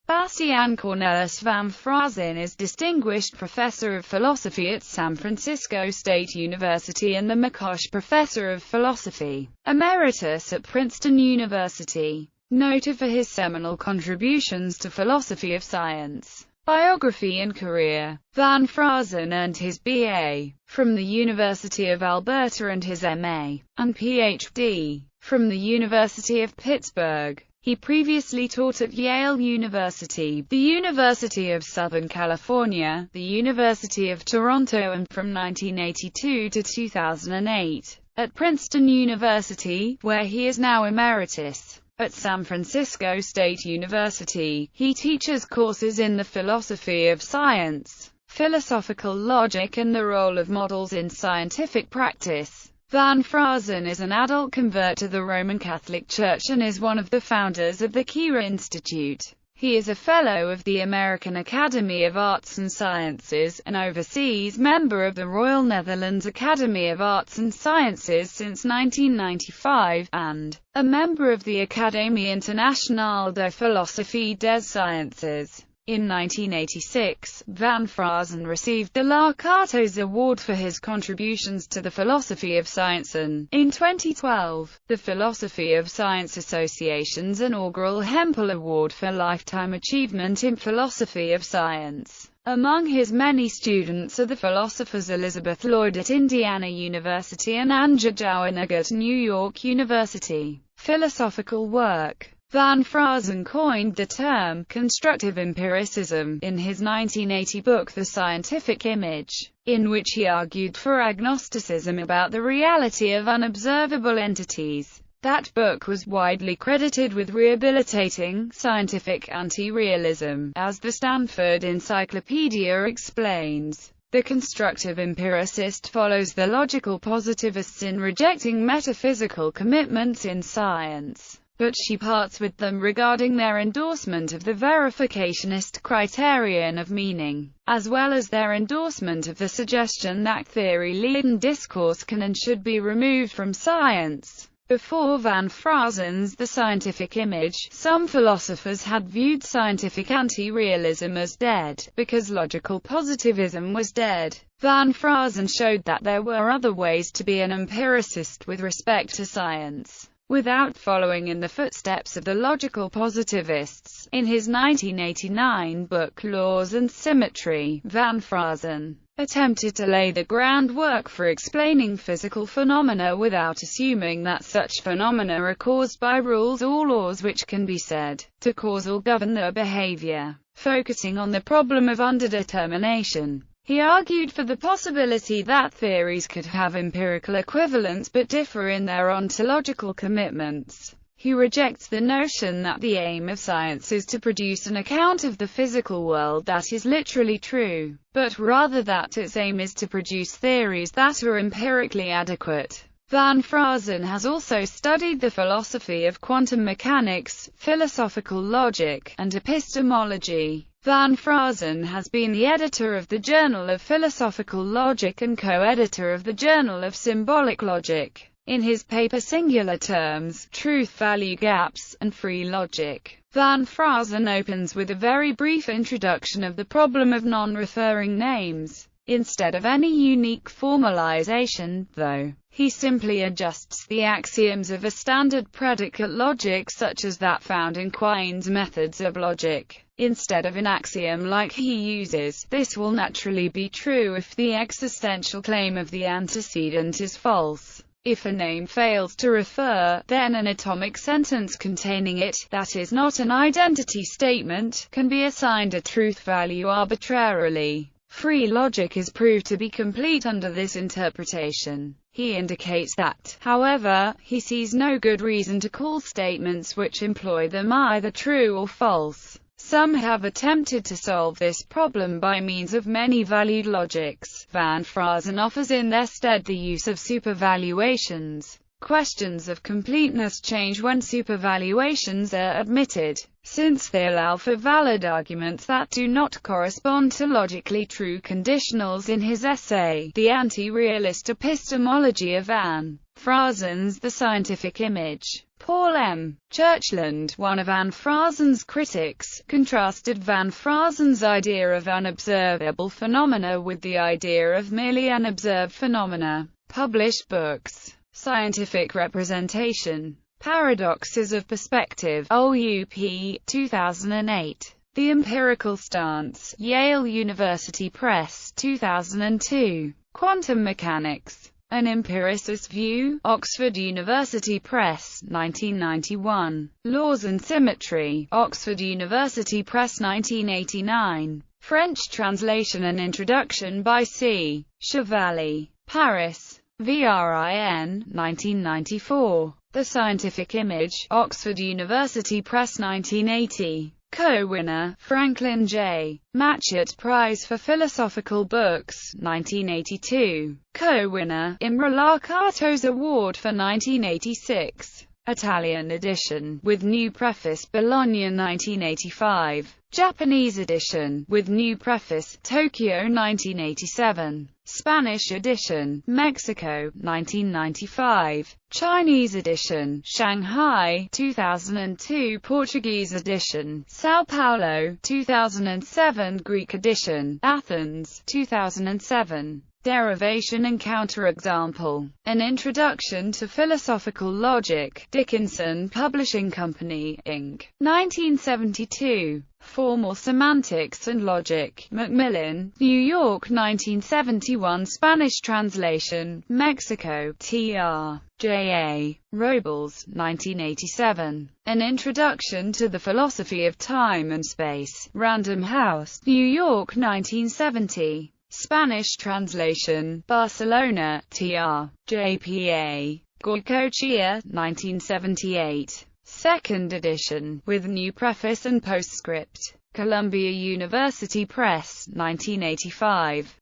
Bastiaan Cornelis van Fraassen is Distinguished Professor of Philosophy at San Francisco State University and the McCosh Professor of Philosophy, Emeritus at Princeton University. Noted for his seminal contributions to philosophy of science, Biography and Career, Van Fraassen earned his B.A. from the University of Alberta and his M.A. and Ph.D. from the University of Pittsburgh. He previously taught at Yale University, the University of Southern California, the University of Toronto and from 1982 to 2008, at Princeton University, where he is now Emeritus. At San Francisco State University, he teaches courses in the philosophy of science, philosophical logic and the role of models in scientific practice. Van Fraassen is an adult convert to the Roman Catholic Church and is one of the founders of the Kira Institute. He is a Fellow of the American Academy of Arts and Sciences, an overseas member of the Royal Netherlands Academy of Arts and Sciences since 1995, and a member of the Académie Internationale de Philosophie des Sciences. In 1986, Van Fraassen received the Lakatos Award for his contributions to the philosophy of science and, in 2012, the Philosophy of Science Association's inaugural Hempel Award for Lifetime Achievement in Philosophy of Science. Among his many students are the philosophers Elizabeth Lloyd at Indiana University and Anja Jauwenegger at New York University. Philosophical work. Van Fraassen coined the term constructive empiricism in his 1980 book The Scientific Image, in which he argued for agnosticism about the reality of unobservable entities. That book was widely credited with rehabilitating scientific anti-realism, as the Stanford Encyclopedia explains. The constructive empiricist follows the logical positivists in rejecting metaphysical commitments in science, but she parts with them regarding their endorsement of the verificationist criterion of meaning, as well as their endorsement of the suggestion that theory-laden discourse can and should be removed from science. Before Van Fraassen's The Scientific Image, some philosophers had viewed scientific anti-realism as dead, because logical positivism was dead. Van Fraassen showed that there were other ways to be an empiricist with respect to science, without following in the footsteps of the logical positivists. In his 1989 book Laws and Symmetry, Van Fraassen attempted to lay the groundwork for explaining physical phenomena without assuming that such phenomena are caused by rules or laws which can be said to cause or govern their behavior. Focusing on the problem of underdetermination, he argued for the possibility that theories could have empirical equivalents but differ in their ontological commitments. He rejects the notion that the aim of science is to produce an account of the physical world that is literally true, but rather that its aim is to produce theories that are empirically adequate. Van Fraassen has also studied the philosophy of quantum mechanics, philosophical logic, and epistemology. Van Fraassen has been the editor of the Journal of Philosophical Logic and co-editor of the Journal of Symbolic Logic. In his paper Singular Terms, Truth-Value Gaps, and Free Logic, Van Fraassen opens with a very brief introduction of the problem of non-referring names. Instead of any unique formalization, though, he simply adjusts the axioms of a standard predicate logic such as that found in Quine's methods of logic. Instead of an axiom like he uses, this will naturally be true if the existential claim of the antecedent is false. If a name fails to refer, then an atomic sentence containing it, that is not an identity statement, can be assigned a truth value arbitrarily. Free logic is proved to be complete under this interpretation. He indicates that, however, he sees no good reason to call statements which employ them either true or false. Some have attempted to solve this problem by means of many-valued logics. Van Fraassen offers in their stead the use of supervaluations. Questions of completeness change when supervaluations are admitted, since they allow for valid arguments that do not correspond to logically true conditionals. In his essay, The Anti-Realist Epistemology of Van Fraassen's The Scientific Image, Paul M. Churchland, one of Van Fraassen's critics, contrasted Van Fraassen's idea of unobservable phenomena with the idea of merely unobserved phenomena. Published books. Scientific Representation. Paradoxes of Perspective, OUP, 2008. The Empirical Stance, Yale University Press, 2002. Quantum Mechanics. An Empiricist View, Oxford University Press, 1991. Laws and Symmetry, Oxford University Press, 1989. French translation and introduction by C. Chevalier. Paris. VRIN, 1994. The Scientific Image, Oxford University Press, 1980. Co-winner, Franklin J. Matchett Prize for Philosophical Books, 1982. Co-winner, Imre Lakatos Award for 1986. Italian edition, with new preface, Bologna 1985. Japanese edition, with new preface, Tokyo 1987. Spanish edition, Mexico, 1995. Chinese edition, Shanghai, 2002. Portuguese edition, Sao Paulo, 2007. Greek edition, Athens, 2007. Derivation and Counterexample. An Introduction to Philosophical Logic, Dickinson Publishing Company, Inc., 1972. Formal Semantics and Logic, Macmillan, New York, 1971. Spanish translation, Mexico, T.R. J.A. Robles, 1987. An Introduction to the Philosophy of Time and Space, Random House, New York, 1970. Spanish translation, Barcelona, T.R. J.P.A. Goicoechea, 1978. Second edition, with new preface and postscript. Columbia University Press, 1985.